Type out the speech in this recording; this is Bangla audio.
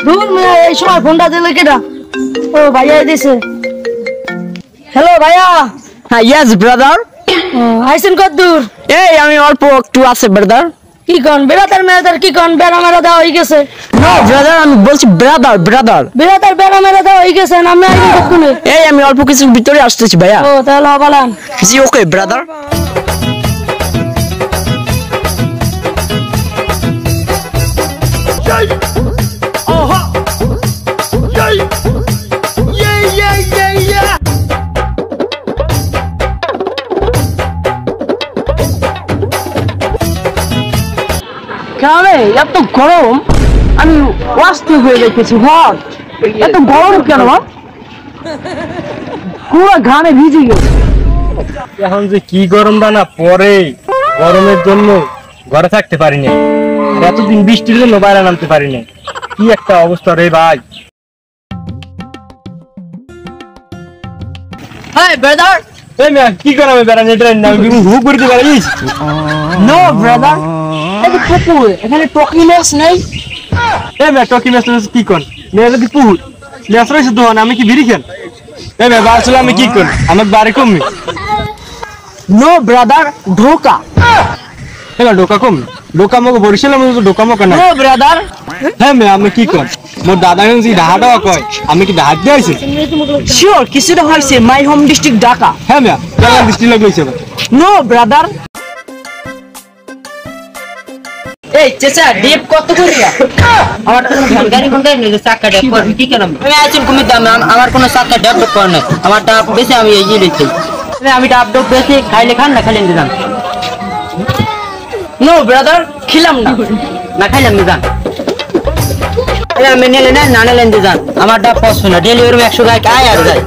ধুর মিয়া এই সময় ফোনটা দিলে কেডা? ও ভাইয়া দিছে। হ্যালো ভাইয়া। হ্যাঁ ইয়েস ব্রাদার। আইছেন কত দূর? এই আমি অল্প একটু আছে ব্রাদার। কি কোন বেড়াতার মেয়েদের কি কোন বেড়া মেরা দেওয়া হয়ে গেছে? নো ব্রাদার আমি বলছি ব্রাদার ব্রাদার। বেড়াতার বেড়া মেরা দেওয়া হয়ে গেছে আমি আইছেন কতক্ষণে? এই আমি অল্প কিছুর ভিতরে আসতেছি ভাইয়া। ও তাহলে বলেন। জি ওকে ব্রাদার। কারণে এত গরম আমি ওয়াস্তে হয়ে যাইতেছি হট। এত গরম কেন? পুরো ঘামে ভিজে গেছে। এখন যে কি গরমটা না পরে গরমের জন্য ঘরে থাকতে পারি না, এতদিন বৃষ্টির জন্য বাইরে নামতে পারি না। কি একটা অবস্থা রে ভাই। Hi brother. এই মিয়া কি করাবে বেড়ানি ট্রেন না আমি হুক করতে পারিস? নো ব্রাদার এই পুকুর এখানে টকিনেস নেই। এই মিয়া টকি মেস কি কোন মেয়ে যদি পুহুর লেসরে শুধু হন আমি কি বিড়ি খান? এই মিয়া বারসলে আমি কি কোন আমার বাড়ি কমমি? নো ব্রাদার ধোকা। এলা ঢোকা কম ঢোকা মগো বরিশালে মগো ঢোকা মগো না। No brother. হ্যাঁ মিয়া আমি কি কোন মোর দাদা গঞ্জি ঢাকা কয় আমি কি ঢাক দিয়েছি? শিওর কিছুটা হইছে মাই হোম ডিস্ট্রিক্ট ঢাকা। হ্যাঁ মিয়া কেমন বৃষ্টি লাগছে? No brother. এই চাচা ডিপ কত করিয়া? আমার তো গাড়ি কোন গাড়ি নেই চাকা ড্যাপ করবি কি কেন? আমি আইছেন কমি দাম আমার কোনো চাকা ড্যাপ করে না। আমার ডাব বেশি আমি এই লিখছি। আমি ডাব ডব বেশি খাইলে খান না খাইলে নিজাম। নো ব্রাদার খিলাম না না খাইলাম নিজাম। আমি নিলে না নিলেন দিজান আমার ডাব পছন্দ না ডেলিভারি 100 গায় আয় আর যায়।